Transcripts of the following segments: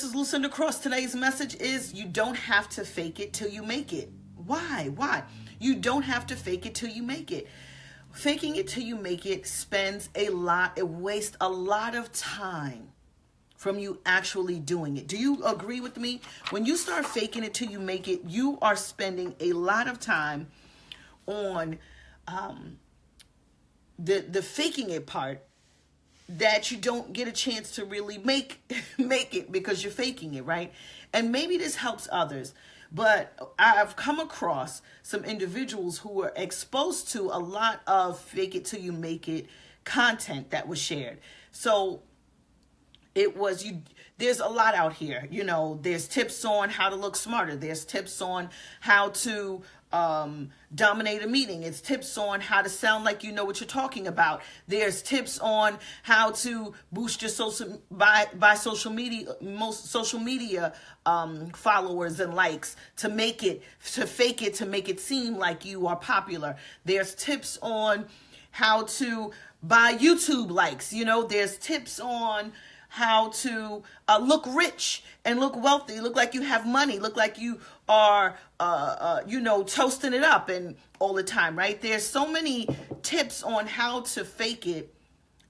This is Lucinda Cross. Today's message is you don't have to fake it till you make it. Why? You don't have to fake it till you make it. Faking it till you make it it wastes a lot of time from you actually doing it. Do you agree with me? When you start faking it till you make it, you are spending a lot of time on the faking it part, that you don't get a chance to really make it because you're faking it, right? And maybe this helps others, but I've come across some individuals who were exposed to a lot of fake it till you make it content that was shared. So there's a lot out here. There's tips on how to look smarter. There's tips on how to dominate a meeting. It's tips on how to sound like you know what you're talking about. There's tips on how to boost your social media followers and likes to fake it to make it seem like you are popular. There's tips on how to buy YouTube likes. There's tips on how to look rich and look wealthy, look like you have money, look like you are, toasting it up and all the time, right? There's so many tips on how to fake it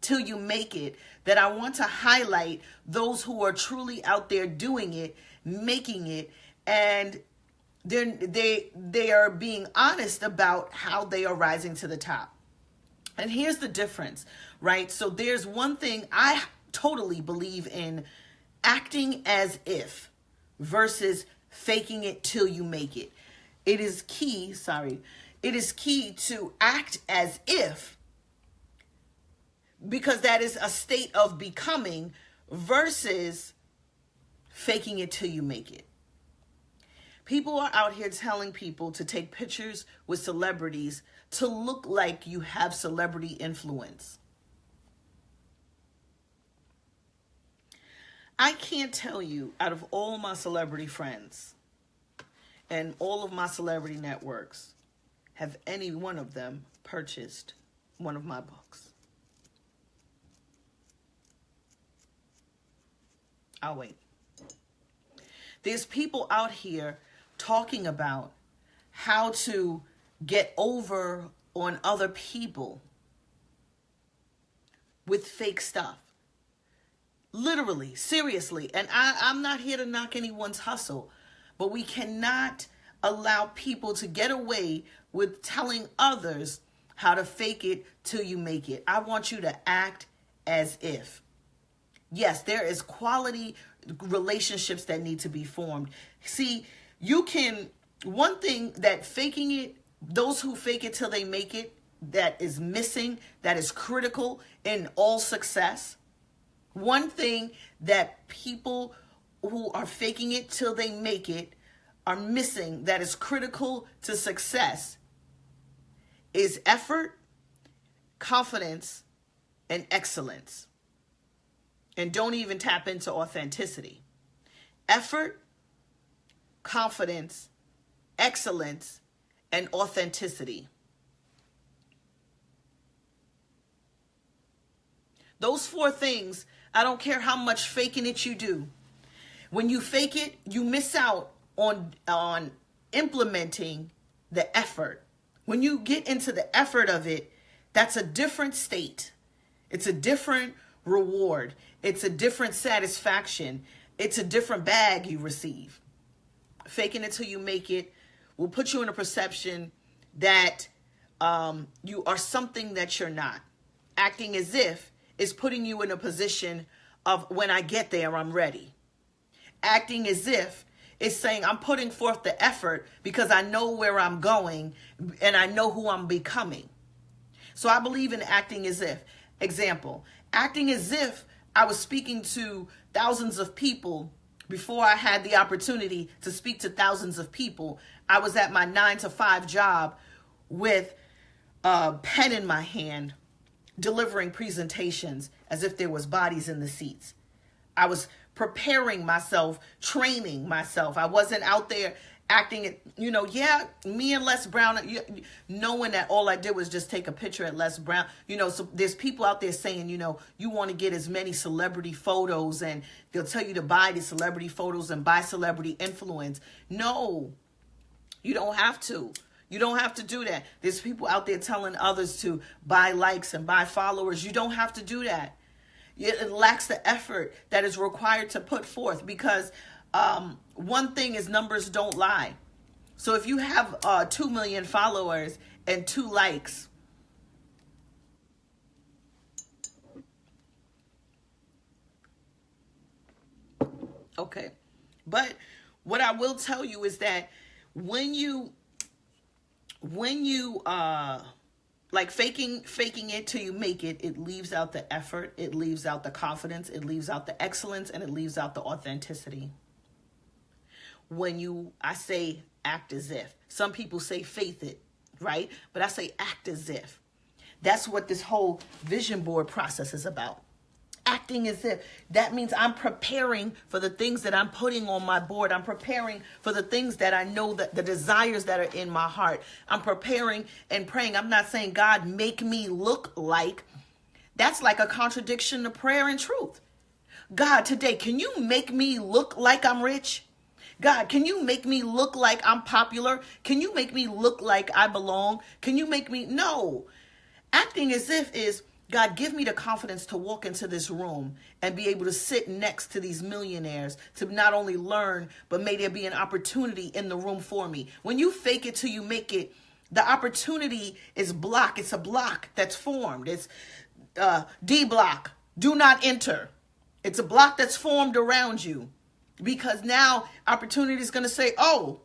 till you make it that I want to highlight those who are truly out there doing it, making it, and they are being honest about how they are rising to the top. And here's the difference, right? So there's one thing I totally believe in: acting as if versus faking it till you make it. It is key to act as if, because that is a state of becoming, versus faking it till you make it. People are out here telling people to take pictures with celebrities to look like you have celebrity influence. I can't tell you, out of all my celebrity friends and all of my celebrity networks, have any one of them purchased one of my books. I'll wait. There's people out here talking about how to get over on other people with fake stuff. Literally, seriously. And I'm not here to knock anyone's hustle, but we cannot allow people to get away with telling others how to fake it till you make it. I want you to act as if. Yes, there is quality relationships that need to be formed. See, one thing that faking it, those who fake it till they make it, that is missing, that is critical in all success. One thing that people who are faking it till they make it are missing, that is critical to success, is effort, confidence, and excellence. And don't even tap into authenticity. Effort, confidence, excellence, and authenticity. Those four things, I don't care how much faking it you do. When you fake it, you miss out on implementing the effort. When you get into the effort of it, that's a different state. It's a different reward. It's a different satisfaction. It's a different bag you receive. Faking it till you make it will put you in a perception that you are something that you're not. Acting as if is putting you in a position of, when I get there, I'm ready. Acting as if is saying, I'm putting forth the effort because I know where I'm going and I know who I'm becoming. So I believe in acting as if. Example, acting as if I was speaking to thousands of people before I had the opportunity to speak to thousands of people. I was at my 9-to-5 job with a pen in my hand, delivering presentations as if there was bodies in the seats. I was preparing myself, training myself. I wasn't out there acting it, yeah, me and Les Brown, knowing that all I did was just take a picture at Les Brown. So there's people out there saying, you want to get as many celebrity photos, and they'll tell you to buy the celebrity photos and buy celebrity influence. No, you don't have to. You don't have to do that. There's people out there telling others to buy likes and buy followers. You don't have to do that. It lacks the effort that is required to put forth, because one thing is, numbers don't lie. So if you have 2 million followers and 2 likes, okay. But what I will tell you is that when you like faking it till you make it, it leaves out the effort, it leaves out the confidence, it leaves out the excellence, and it leaves out the authenticity. I say act as if. Some people say faith it, right? But I say act as if. That's what this whole vision board process is about. Acting as if. That means I'm preparing for the things that I'm putting on my board. I'm preparing for the things that I know, that the desires that are in my heart. I'm preparing and praying. I'm not saying, God, make me look like. That's like a contradiction to prayer and truth. God, today, can you make me look like I'm rich? God, can you make me look like I'm popular? Can you make me look like I belong? Can you make me? No. Acting as if is, God, give me the confidence to walk into this room and be able to sit next to these millionaires, to not only learn, but may there be an opportunity in the room for me. When you fake it till you make it, the opportunity is blocked. It's a block that's formed. It's D block, do not enter. It's a block that's formed around you, because now opportunity is going to say, oh,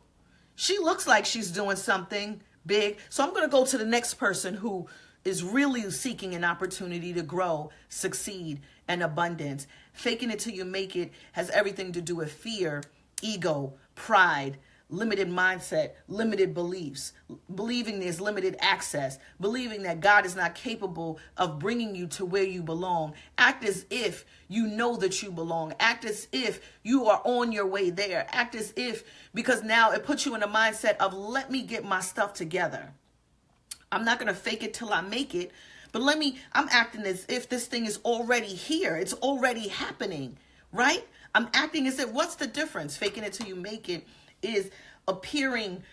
she looks like she's doing something big, so I'm going to go to the next person who is really seeking an opportunity to grow, succeed, and abundance. Faking it till you make it has everything to do with fear, ego, pride, limited mindset, limited beliefs, believing there's limited access, believing that God is not capable of bringing you to where you belong. Act as if you know that you belong. Act as if you are on your way there. Act as if, because now it puts you in a mindset of, let me get my stuff together. I'm not going to fake it till I make it, but I'm acting as if this thing is already here. It's already happening, right? I'm acting as if, what's the difference? Faking it till you make it is appearing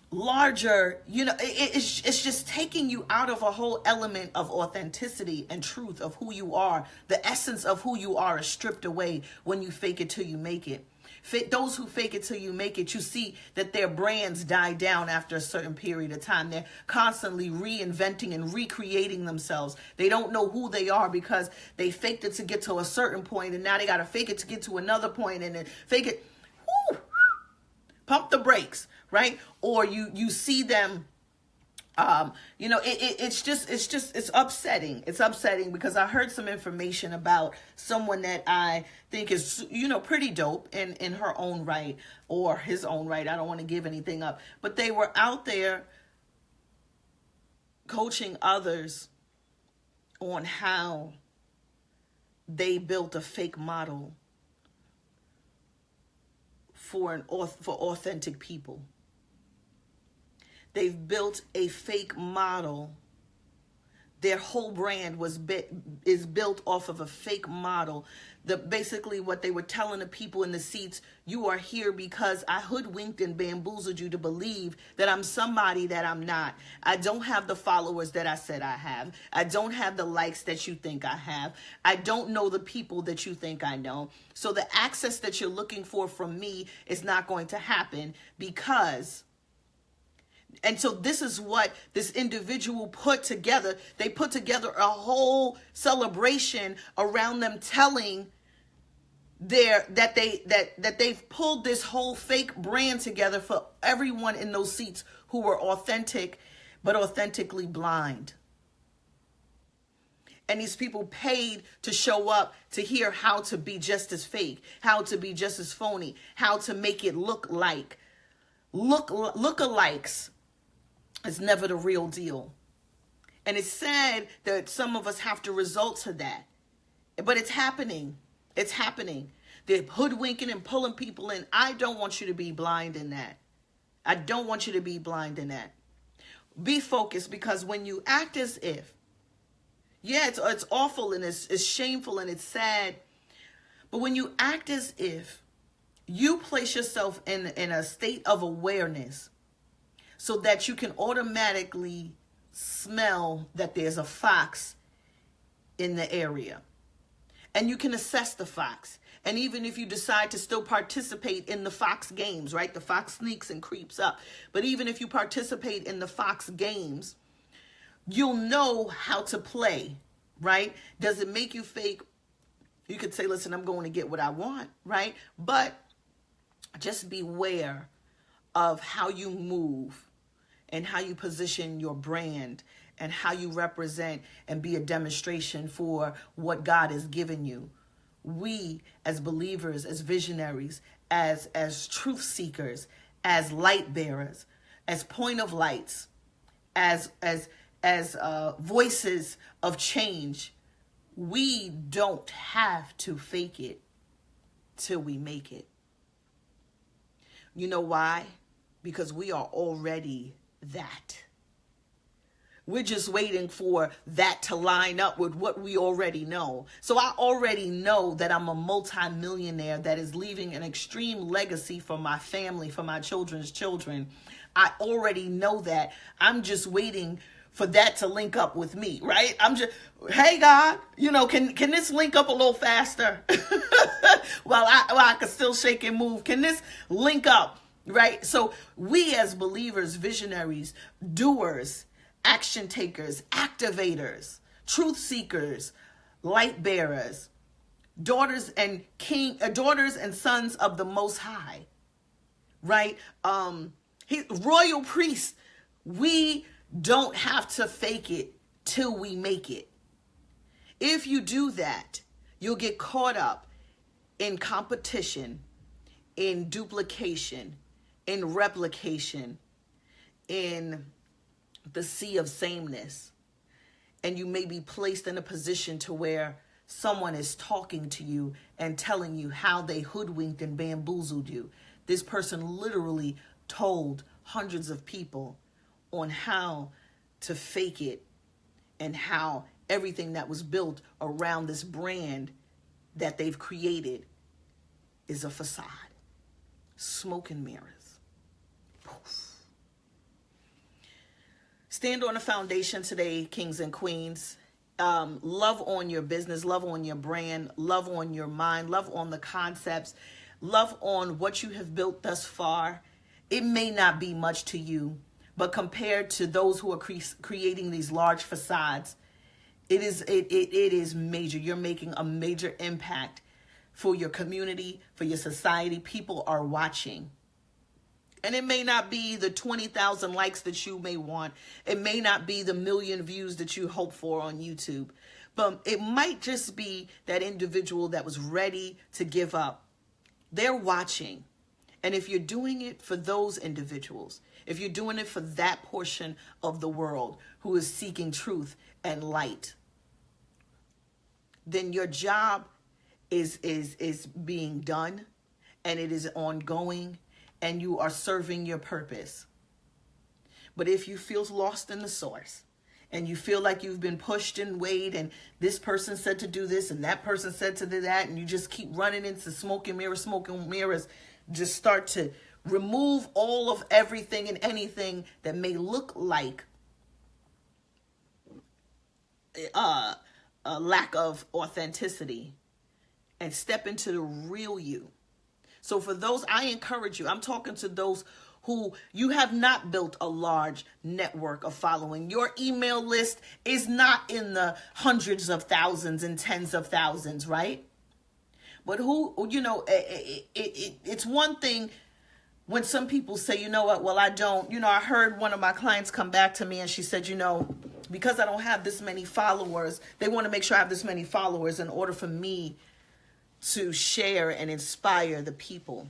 larger. It's just taking you out of a whole element of authenticity and truth of who you are. The essence of who you are is stripped away when you fake it till you make it. Those who fake it till you make it, you see that their brands die down after a certain period of time. They're constantly reinventing and recreating themselves. They don't know who they are because they faked it to get to a certain point, and now they got to fake it to get to another point, and then fake it. Whoo, pump the brakes, right? Or you see them. It's upsetting. It's upsetting because I heard some information about someone that I think is, pretty dope in her own right, or his own right. I don't want to give anything up, but they were out there coaching others on how they built a fake model for authentic people. They've built a fake model. Their whole brand is built off of a fake model. Basically what they were telling the people in the seats, you are here because I hoodwinked and bamboozled you to believe that I'm somebody that I'm not. I don't have the followers that I said I have. I don't have the likes that you think I have. I don't know the people that you think I know. So the access that you're looking for from me is not going to happen because... And so this is what this individual put together. They put together a whole celebration around them telling that they've pulled this whole fake brand together for everyone in those seats who were authentic, but authentically blind. And these people paid to show up to hear how to be just as fake, how to be just as phony, how to make it look like lookalikes. It's never the real deal. And it's sad that some of us have to resort to that. But it's happening. It's happening. They're hoodwinking and pulling people in. I don't want you to be blind in that. I don't want you to be blind in that. Be focused, because when you act as if, yeah, it's awful and it's shameful and it's sad, but when you act as if, you place yourself in a state of awareness so that you can automatically smell that there's a fox in the area. And you can assess the fox. And even if you decide to still participate in the fox games, right? The fox sneaks and creeps up. But even if you participate in the fox games, you'll know how to play, right? Does it make you fake? You could say, listen, I'm going to get what I want, right? But just beware of how you move and how you position your brand and how you represent and be a demonstration for what God has given you. We as believers, as visionaries, as truth seekers, as light bearers, as point of lights, as voices of change, we don't have to fake it till we make it. You know why? Because we are already that. We're just waiting for that to line up with what we already know. So I already know that I'm a multimillionaire that is leaving an extreme legacy for my family, for my children's children. I already know that. I'm just waiting for that to link up with me, right? I'm just, hey God, can this link up a little faster? while I can still shake and move. Can this link up, right? So we as believers, visionaries, doers, action takers, activators, truth seekers, light bearers, daughters and sons of the Most High, right? Royal priests. We don't have to fake it till we make it. If you do that, you'll get caught up in competition, in duplication, in replication, in the sea of sameness. And you may be placed in a position to where someone is talking to you and telling you how they hoodwinked and bamboozled you. This person literally told hundreds of people on how to fake it and how everything that was built around this brand that they've created is a facade. Smoke and mirrors. Poof. Stand on a foundation today, kings and queens. Love on your business, love on your brand, love on your mind, love on the concepts, love on what you have built thus far. It may not be much to you, but compared to those who are creating these large facades, it is major. You're making a major impact for your community, for your society. People are watching. And it may not be the 20,000 likes that you may want. It may not be the 1 million views that you hope for on YouTube. But it might just be that individual that was ready to give up. They're watching. And if you're doing it for those individuals, if you're doing it for that portion of the world who is seeking truth and light, then your job is being done, and it is ongoing, and you are serving your purpose. But if you feel lost in the source, and you feel like you've been pushed and weighed, and this person said to do this, and that person said to do that, and you just keep running into smoke and mirrors, just start to remove all of everything and anything that may look like a lack of authenticity, and step into the real you. So for those, I encourage you, I'm talking to those who you have not built a large network of following. Your email list is not in the hundreds of thousands and tens of thousands, right? But it's one thing when some people say, you know what, well, I don't. I heard one of my clients come back to me and she said, because I don't have this many followers, they want to make sure I have this many followers in order for me to share and inspire the people.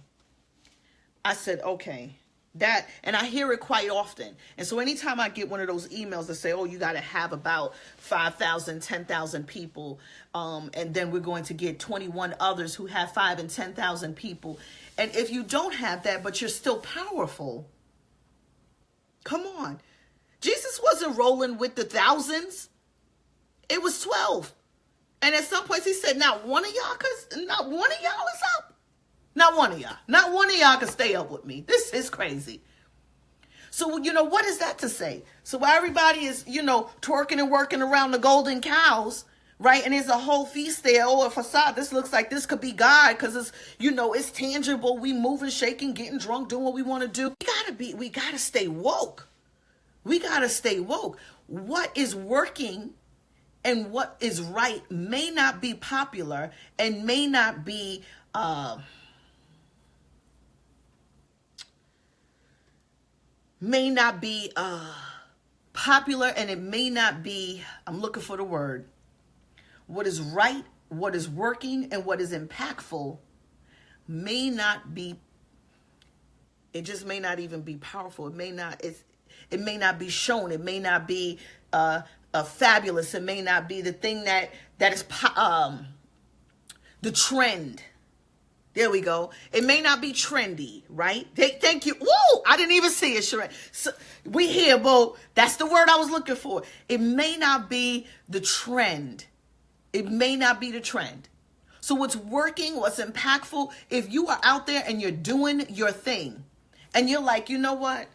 I said, okay, That, and I hear it quite often. And so anytime I get one of those emails that say, oh, you got to have about 5,000, 10,000 people, and then we're going to get 21 others who have 5 and 10,000 people. And if you don't have that, but you're still powerful, come on. Jesus wasn't rolling with the thousands. It was 12. And at some point he said, not one of y'all is up. Not one of y'all. Not one of y'all can stay up with me. This is crazy. So, what is that to say? So while everybody is, twerking and working around the golden cows, right? And there's a whole feast there. Oh, a facade. This looks like this could be God because it's, it's tangible. We moving, shaking, getting drunk, doing what we want to do. We got to stay woke. We got to stay woke. What is working and what is right may not be popular and may not be, popular, and it may not be, I'm looking for the word, what is right, what is working, and what is impactful may not be, it just may not even be powerful. It may not be shown. It may not be fabulous. It may not be the thing that is the trend. There we go. It may not be trendy, right? Thank you. Woo! I didn't even see it, Sheree. So, we here, Bo. That's the word I was looking for. It may not be the trend. It may not be the trend. So what's working, what's impactful, if you are out there and you're doing your thing, and you're like, you know what?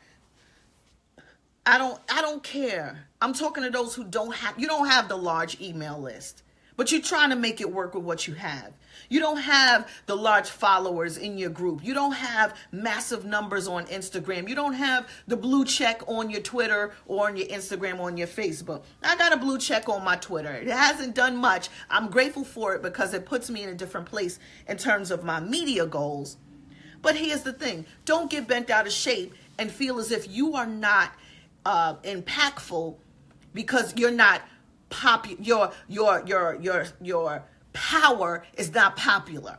I don't care. I'm talking to those who you don't have the large email list, but you're trying to make it work with what you have. You don't have the large followers in your group. You don't have massive numbers on Instagram. You don't have the blue check on your Twitter or on your Instagram or on your Facebook. I got a blue check on my Twitter. It hasn't done much. I'm grateful for it because it puts me in a different place in terms of my media goals. But here's the thing. Don't get bent out of shape and feel as if you are not impactful because you're not popular. Your power is not popular.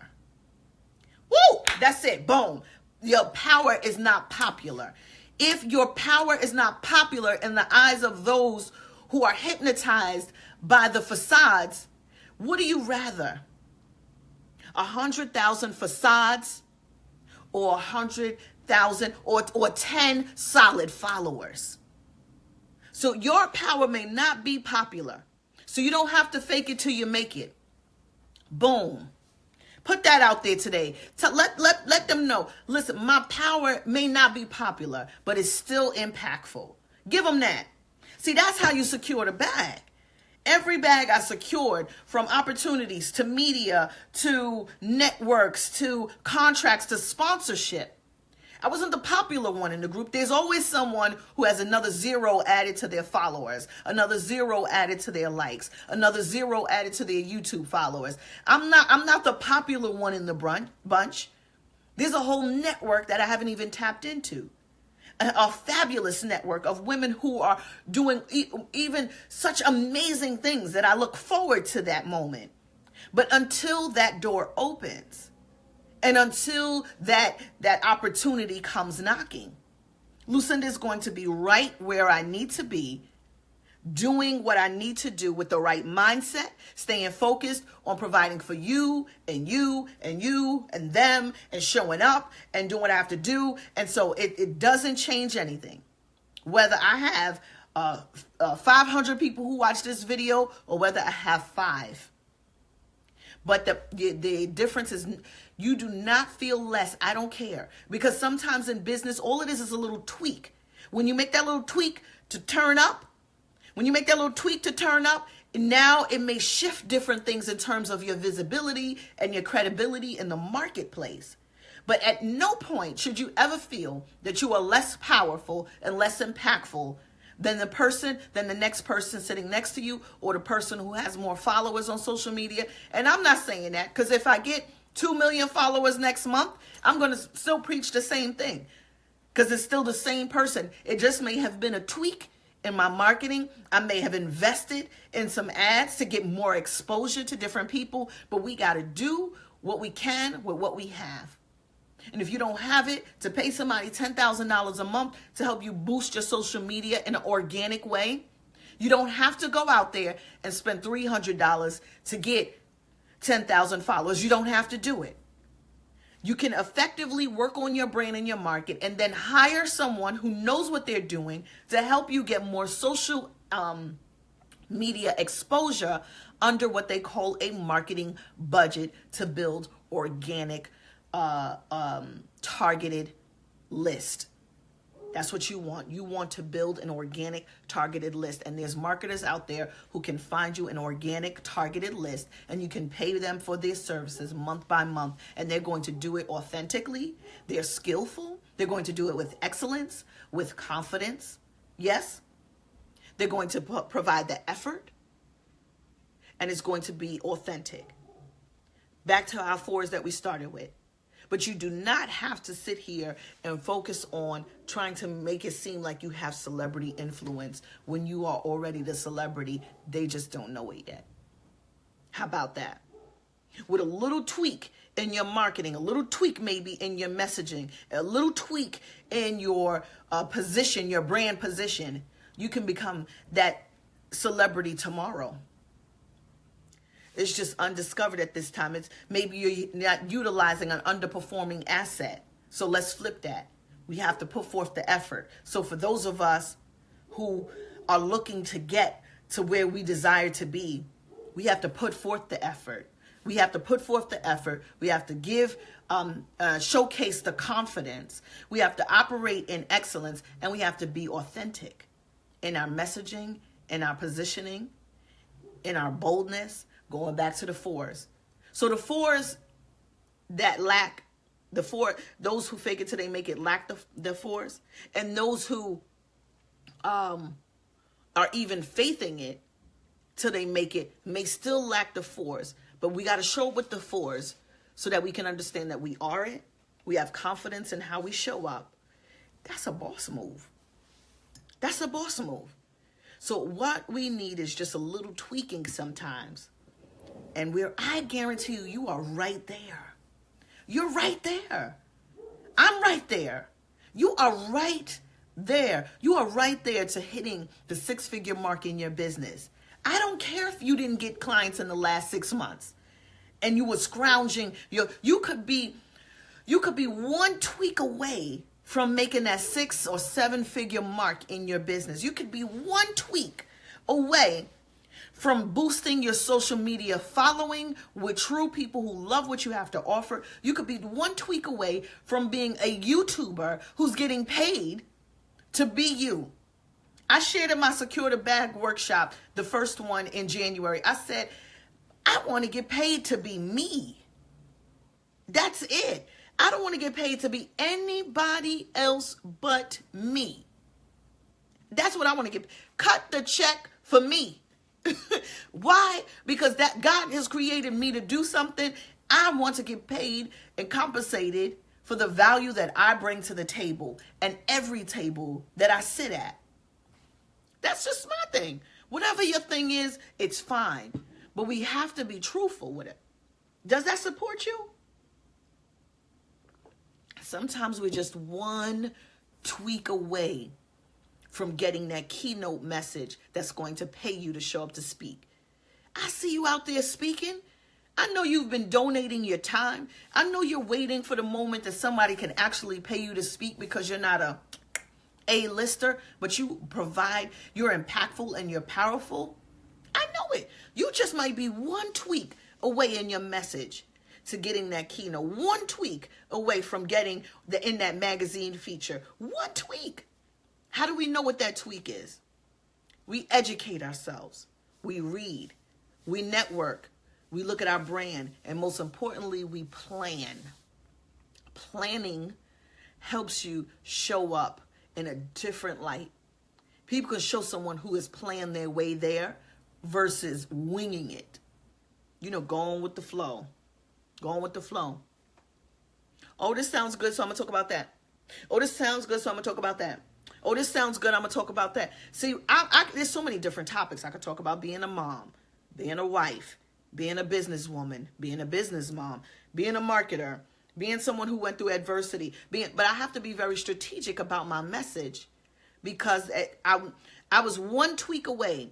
Woo! That's it. Boom. Your power is not popular. If your power is not popular in the eyes of those who are hypnotized by the facades, what do you rather? 100,000 facades or 100,000 or 10 solid followers? So your power may not be popular. So you don't have to fake it till you make it. Boom. Put that out there today. Let them know. Listen, my power may not be popular, but it's still impactful. Give them that. See, that's how you secure the bag. Every bag I secured, from opportunities to media to networks to contracts to sponsorship. I wasn't the popular one in the group. There's always someone who has another 0 added to their followers, another 0 added to their likes, another 0 added to their YouTube followers. I'm not the popular one in the bunch. There's a whole network that I haven't even tapped into. A fabulous network of women who are doing even such amazing things that I look forward to that moment. But until that door opens, and until that opportunity comes knocking, Lucinda is going to be right where I need to be, doing what I need to do with the right mindset, staying focused on providing for you and you and you and them, and showing up and doing what I have to do. And so it doesn't change anything, whether I have 500 people who watch this video or whether I have 5. But the difference is you do not feel less. I don't care. Because sometimes in business, all it is a little tweak. When you make that little tweak to turn up, now it may shift different things in terms of your visibility and your credibility in the marketplace. But at no point should you ever feel that you are less powerful and less impactful than the next person sitting next to you, or the person who has more followers on social media. And I'm not saying that because if I get 2 million followers next month, I'm going to still preach the same thing because it's still the same person. It just may have been a tweak in my marketing. I may have invested in some ads to get more exposure to different people, but we got to do what we can with what we have. And if you don't have it, to pay somebody $10,000 a month to help you boost your social media in an organic way. You don't have to go out there and spend $300 to get 10,000 followers. You don't have to do it. You can effectively work on your brand and your market and then hire someone who knows what they're doing to help you get more social media exposure under what they call a marketing budget to build organic targeted list. That's what you want. You want to build an organic targeted list. And there's marketers out there who can find you an organic targeted list, and you can pay them for their services month by month. And they're going to do it authentically. They're skillful. They're going to do it with excellence, with confidence. Yes. They're going to provide the effort, and it's going to be authentic. Back to our 4s that we started with. But you do not have to sit here and focus on trying to make it seem like you have celebrity influence when you are already the celebrity. They just don't know it yet. How about that? With a little tweak in your marketing, a little tweak maybe in your messaging, a little tweak in your position, your brand position, you can become that celebrity tomorrow. It's just undiscovered at this time. It's maybe you're not utilizing an underperforming asset. So let's flip that. We have to put forth the effort. So for those of us who are looking to get to where we desire to be, we have to put forth the effort. We have to put forth the effort. We have to give, showcase the confidence. We have to operate in excellence, and we have to be authentic in our messaging, in our positioning, in our boldness. Going back to the 4s. So the 4s that lack, those who fake it till they make it lack the 4s. And those who are even faithing it till they make it may still lack the 4s. But we got to show up with the 4s so that we can understand that we are it. We have confidence in how we show up. That's a boss move. That's a boss move. So what we need is just a little tweaking sometimes. And I guarantee you are right there. You're right there. I'm right there. You are right there. You are right there to hitting the 6-figure mark in your business. I don't care if you didn't get clients in the last 6 months and you were scrounging. You could be one tweak away from making that 6 or 7-figure mark in your business. You could be one tweak away from boosting your social media following with true people who love what you have to offer. You could be one tweak away from being a YouTuber who's getting paid to be you. I shared in my Secure the Bag workshop, the first one in January. I said, I want to get paid to be me. That's it. I don't want to get paid to be anybody else but me. That's what I want to get. Cut the check for me. Why? Because that God has created me to do something. I want to get paid and compensated for the value that I bring to the table and every table that I sit at. That's just my thing. Whatever your thing is, it's fine. But we have to be truthful with it. Does that support you? Sometimes we're just one tweak away from getting that keynote message that's going to pay you to show up to speak. I see you out there speaking. I know you've been donating your time. I know you're waiting for the moment that somebody can actually pay you to speak because you're not a A-lister, but you're impactful and you're powerful. I know it. You just might be one tweak away in your message to getting that keynote. One tweak away from getting in that magazine feature. One tweak. How do we know what that tweak is? We educate ourselves. We read. We network. We look at our brand. And most importantly, we plan. Planning helps you show up in a different light. People can show someone who has planned their way there versus winging it. Going with the flow. Going with the flow. Oh, this sounds good, so I'm going to talk about that. Oh, this sounds good, so I'm going to talk about that. Oh, this sounds good, I'm going to talk about that. See, there's so many different topics. I could talk about being a mom, being a wife, being a businesswoman, being a business mom, being a marketer, being someone who went through adversity, but I have to be very strategic about my message, because I was one tweak away.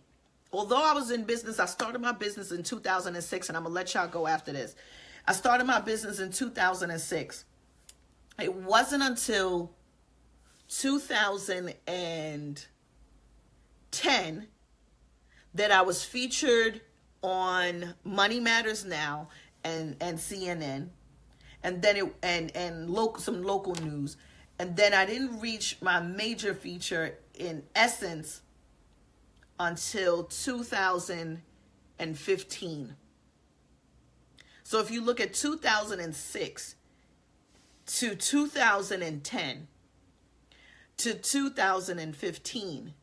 Although I was in business, I started my business in 2006, and I'm going to let y'all go after this. I started my business in 2006. It wasn't until 2010 that I was featured on Money Matters Now and CNN, and then some local news, and then I didn't reach my major feature in Essence until 2015. So if you look at 2006 to 2010 to 2015, it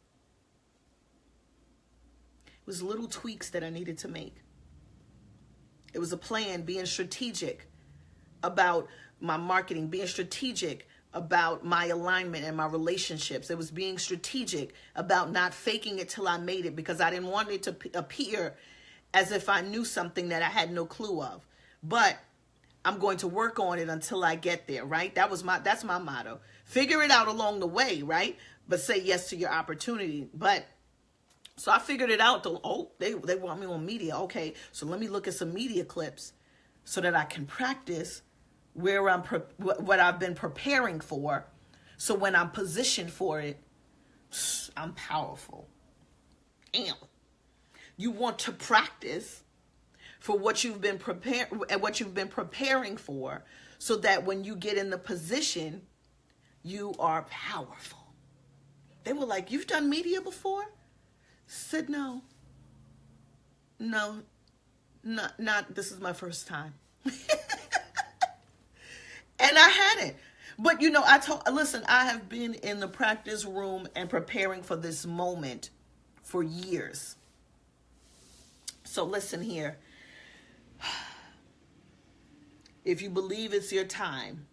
was little tweaks that I needed to make. It was a plan, being strategic about my marketing, being strategic about my alignment and my relationships. It was being strategic about not faking it till I made it, because I didn't want it to appear as if I knew something that I had no clue of. But I'm going to work on it until I get there, right? That's my motto. Figure it out along the way, right? But say yes to your opportunity. But so I figured it out. They want me on media. Okay, so let me look at some media clips so that I can practice what I've been preparing for. So when I'm positioned for it, I'm powerful. Damn. You want to practice for what you've been preparing for, so that when you get in the position, you are powerful. They were like, "You've done media before?" I said, No, not this is my first time. And I hadn't. But listen, I have been in the practice room and preparing for this moment for years. So listen here. If you believe it's your time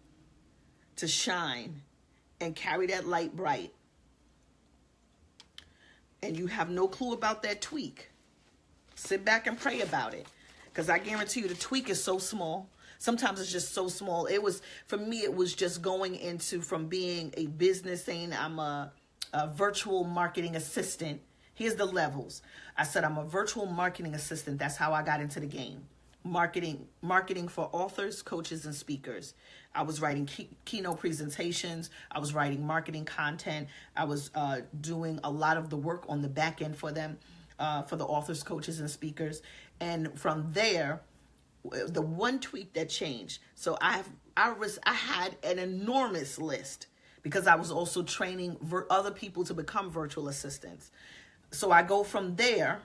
to shine and carry that light bright, and you have no clue about that tweak, sit back and pray about it. Because I guarantee you the tweak is so small. Sometimes it's just so small. For me, it was just going from being a business, saying I'm a virtual marketing assistant. Here's the levels. I said I'm a virtual marketing assistant. That's how I got into the game. Marketing for authors, coaches, and speakers. I was writing keynote presentations. I was writing marketing content. I was doing a lot of the work on the back end for them, for the authors, coaches, and speakers. And from there, the one tweak that changed. So I had an enormous list, because I was also training other people to become virtual assistants. So I go from there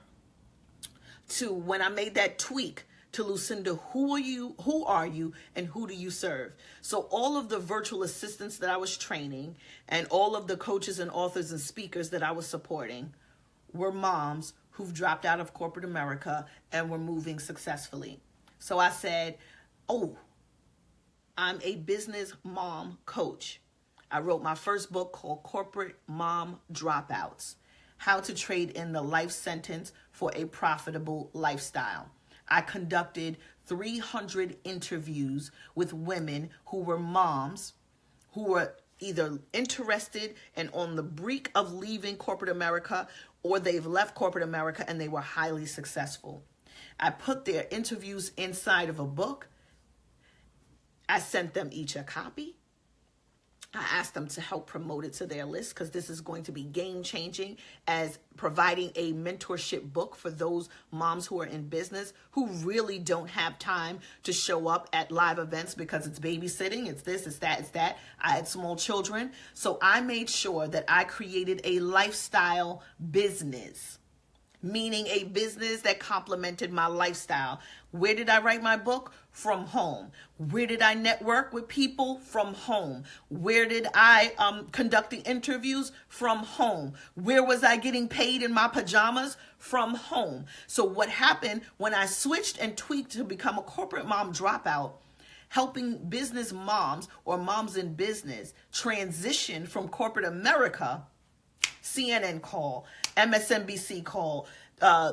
to when I made that tweak to Lucinda, who are you, and who do you serve? So all of the virtual assistants that I was training and all of the coaches and authors and speakers that I was supporting were moms who've dropped out of corporate America and were moving successfully. So I said, I'm a business mom coach. I wrote my first book called Corporate Mom Dropouts: How to Trade in the Life Sentence for a Profitable Lifestyle. I conducted 300 interviews with women who were moms, who were either interested and on the brink of leaving corporate America, or they've left corporate America and they were highly successful. I put their interviews inside of a book. I sent them each a copy. I asked them to help promote it to their list, because this is going to be game-changing as providing a mentorship book for those moms who are in business who really don't have time to show up at live events because it's babysitting, it's this, it's that, it's that. I had small children. So I made sure that I created a lifestyle business, meaning a business that complemented my lifestyle. Where did I write my book? From home. Where did I network with people? From home. Where did I conduct the interviews? From home. Where was I getting paid in my pajamas? From home. So what happened when I switched and tweaked to become a corporate mom dropout, helping business moms or moms in business transition from corporate America, CNN call, MSNBC call,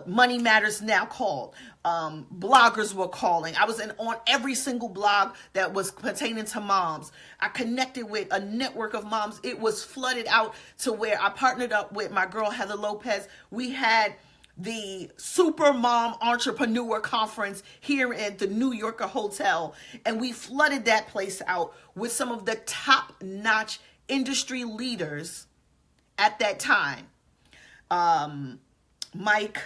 Money Matters Now called. Bloggers were calling. I was on every single blog that was pertaining to moms. I connected with a network of moms. It was flooded out to where I partnered up with my girl Heather Lopez. We had the Super Mom Entrepreneur Conference here at the New Yorker Hotel, and we flooded that place out with some of the top-notch industry leaders at that time. Mike,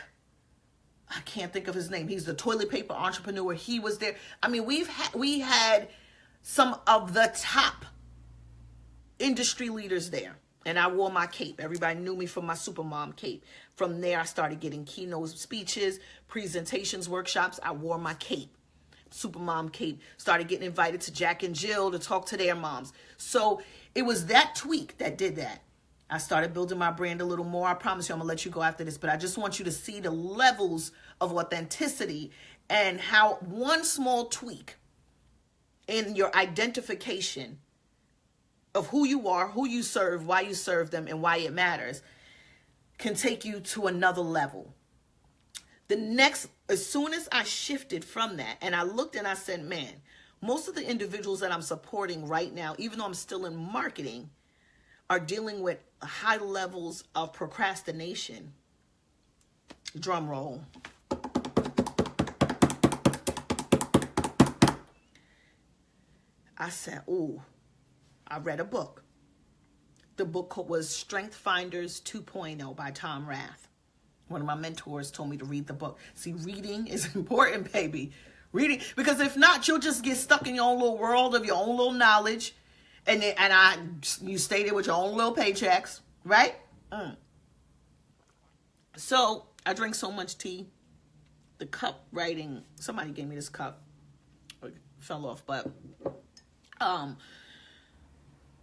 I can't think of his name. He's the toilet paper entrepreneur. He was there. I mean, we had some of the top industry leaders there. And I wore my cape. Everybody knew me for my Supermom cape. From there, I started getting keynote speeches, presentations, workshops. I wore my cape, Supermom cape. Started getting invited to Jack and Jill to talk to their moms. So it was that tweak that did that. I started building my brand a little more. I promise you I'm going to let you go after this, but I just want you to see the levels of authenticity and how one small tweak in your identification of who you are, who you serve, why you serve them, and why it matters can take you to another level. As soon as I shifted from that and I looked and I said, man, most of the individuals that I'm supporting right now, even though I'm still in marketing, are dealing with high levels of procrastination. Drum roll. I said, ooh, I read a book. The book was Strength Finders 2.0 by Tom Rath. One of my mentors told me to read the book. See, reading is important, baby. Reading, because if not, you'll just get stuck in your own little world of your own little knowledge. And you stay there with your own little paychecks, right? So I drink so much tea. The cup writing, somebody gave me this cup. It fell off, but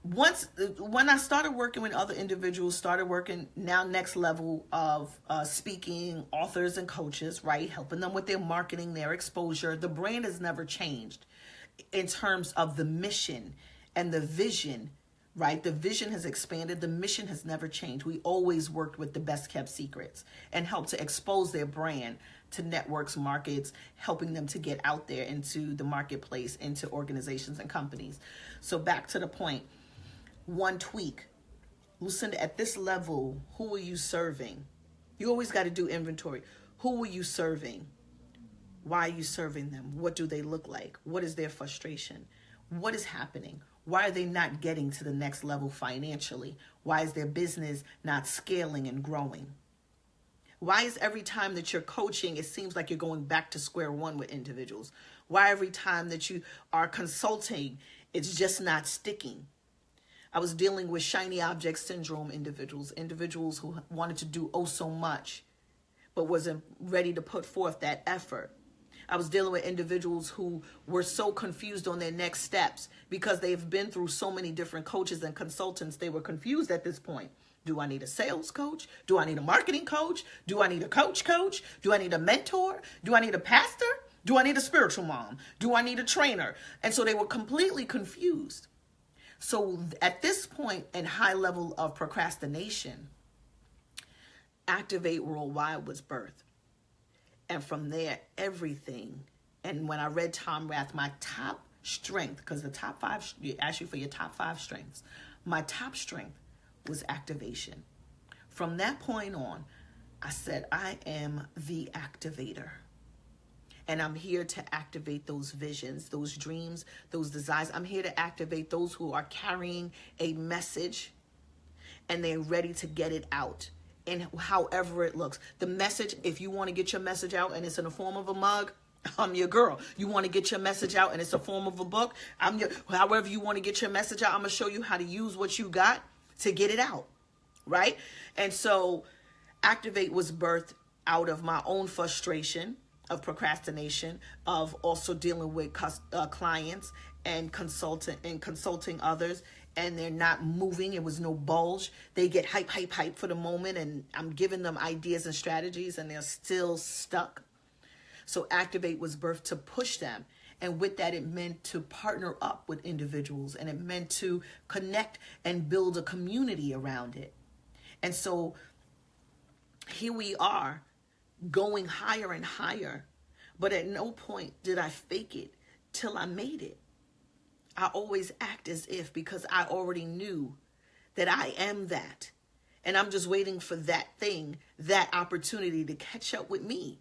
when I started working with other individuals, started working now next level of speaking, authors and coaches, right? Helping them with their marketing, their exposure. The brand has never changed in terms of the mission and the vision, right? The vision has expanded. The mission has never changed. We always worked with the best kept secrets and helped to expose their brand to networks, markets, helping them to get out there into the marketplace, into organizations and companies. So back to the point, one tweak. Lucinda, at this level, who are you serving? You always got to do inventory. Who are you serving? Why are you serving them? What do they look like? What is their frustration? What is happening? Why are they not getting to the next level financially? Why is their business not scaling and growing? Why is every time that you're coaching, it seems like you're going back to square one with individuals? Why every time that you are consulting, it's just not sticking? I was dealing with shiny object syndrome individuals who wanted to do oh so much, but wasn't ready to put forth that effort. I was dealing with individuals who were so confused on their next steps because they've been through so many different coaches and consultants. They were confused at this point. Do I need a sales coach? Do I need a marketing coach? Do I need a coach? Do I need a mentor? Do I need a pastor? Do I need a spiritual mom? Do I need a trainer? And so they were completely confused. So at this point in high level of procrastination, Activate Worldwide was birthed. And from there, everything. And when I read Tom Rath, my top strength, because the top 5, you ask you for your top 5 strengths. My top strength was activation. From that point on, I said, I am the activator. And I'm here to activate those visions, those dreams, those desires. I'm here to activate those who are carrying a message and they're ready to get it out. And however it looks. The message, if you want to get your message out and it's in the form of a mug, I'm your girl. You want to get your message out and it's a form of a book, however you want to get your message out, I'm going to show you how to use what you got to get it out, right? And so Activate was birthed out of my own frustration of procrastination, of also dealing with clients and consulting others, and they're not moving. It was no bulge. They get hype for the moment, and I'm giving them ideas and strategies, and they're still stuck. So Activate was birthed to push them. And with that, it meant to partner up with individuals, and it meant to connect and build a community around it. And so here we are going higher and higher. But at no point did I fake it till I made it. I always act as if, because I already knew that I am that. And I'm just waiting for that thing, that opportunity to catch up with me.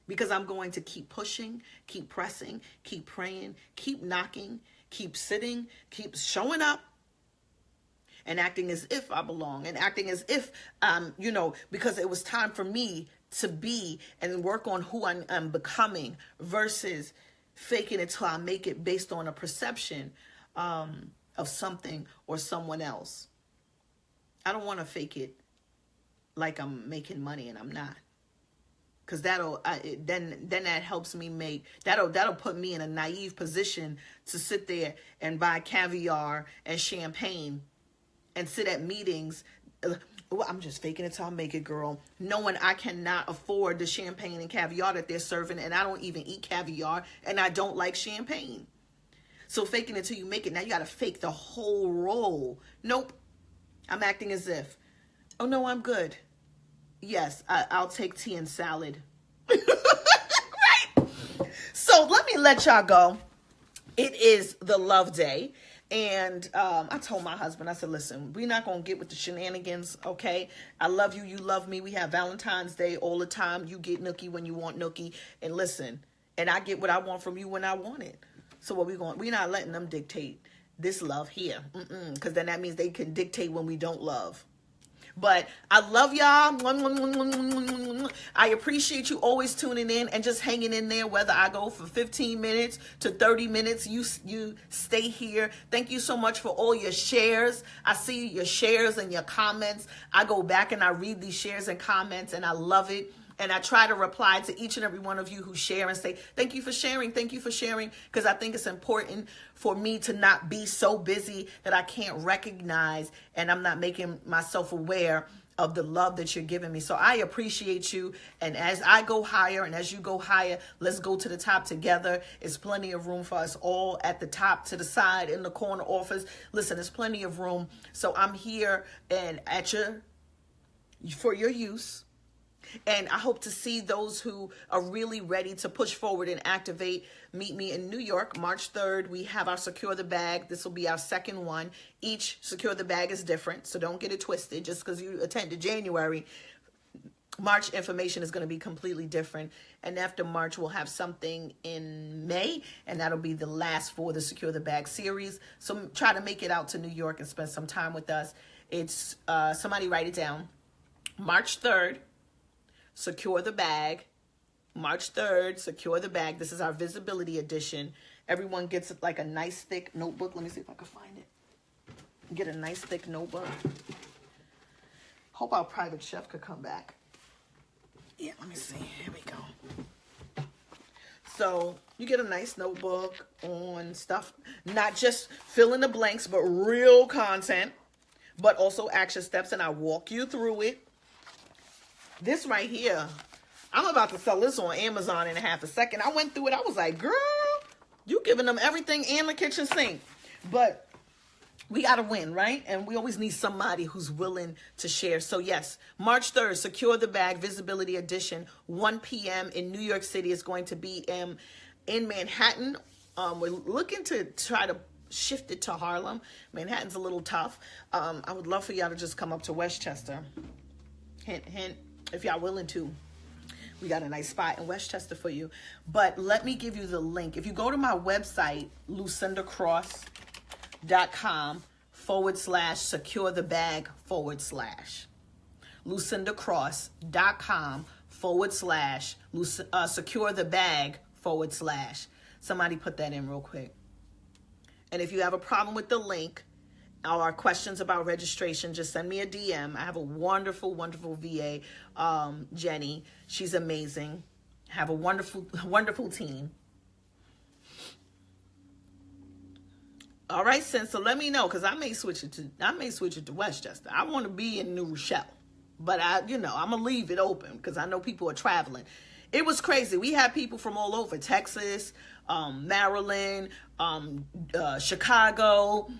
Because I'm going to keep pushing, keep pressing, keep praying, keep knocking, keep sitting, keep showing up, and acting as if I belong, and acting as if, because it was time for me to be and work on who I'm becoming, versus faking it till I make it based on a perception of something or someone else. I don't want to fake it like I'm making money and I'm not. Because then that helps me that'll put me in a naive position to sit there and buy caviar and champagne and sit at meetings. Well, I'm just faking it till I make it, girl. Knowing I cannot afford the champagne and caviar that they're serving, and I don't even eat caviar, and I don't like champagne. So faking it till you make it. Now you got to fake the whole role. Nope. I'm acting as if, oh no, I'm good. Yes, I'll take tea and salad. Right. So let me let y'all go. It is the love day. And I told my husband, I said, listen, we're not going to get with the shenanigans, okay? I love you. You love me. We have Valentine's Day all the time. You get nookie when you want nookie. And listen, and I get what I want from you when I want it. So what we're not letting them dictate this love here. Because then that means they can dictate when we don't love. But I love y'all. I appreciate you always tuning in and just hanging in there, whether I go for 15 minutes to 30 minutes. You stay here. Thank you so much for all your shares. I see your shares and your comments. I go back and I read these shares and comments, and I love it. And I try to reply to each and every one of you who share and say, thank you for sharing. Thank you for sharing. Because I think it's important for me to not be so busy that I can't recognize and I'm not making myself aware of the love that you're giving me. So I appreciate you. And as I go higher and as you go higher, let's go to the top together. There's plenty of room for us all at the top, to the side, in the corner office. Listen, there's plenty of room. So I'm here and for your use. And I hope to see those who are really ready to push forward and activate. Meet me in New York, March 3rd. We have our Secure the Bag. This will be our second one. Each Secure the Bag is different, so don't get it twisted. Just because you attended January, March information is going to be completely different. And after March, we'll have something in May, and that'll be the last for the Secure the Bag series. So try to make it out to New York and spend some time with us. It's, somebody write it down, March 3rd. Secure the Bag, March 3rd, Secure the Bag. This is our visibility edition. Everyone gets like a nice thick notebook. Let me see if I can find it. Get a nice thick notebook. Hope our private chef could come back. Yeah, let me see. Here we go. So you get a nice notebook on stuff, not just fill in the blanks, but real content, but also action steps, and I walk you through it. This right here, I'm about to sell this on Amazon in half a second. I went through it. I was like, girl, you giving them everything and the kitchen sink. But we got to win, right? And we always need somebody who's willing to share. So yes, March 3rd, Secure the Bag, Visibility Edition, 1 p.m. in New York City. Is going to be in Manhattan. We're looking to try to shift it to Harlem. Manhattan's a little tough. I would love for y'all to just come up to Westchester. Hint, hint. If y'all willing to, we got a nice spot in Westchester for you. But let me give you the link. If you go to my website, lucindacross.com/secure the bag/ lucindacross.com/secure the bag/ Somebody put that in real quick. And if you have a problem with the link, or questions about registration, just send me a DM. I have a wonderful, wonderful VA, Jenny. She's amazing. Have a wonderful, wonderful team. All right, Sin. So let me know, because I may switch it to Westchester. I want to be in New Rochelle, but I'm gonna leave it open because I know people are traveling. It was crazy. We had people from all over: Texas, Maryland, Chicago.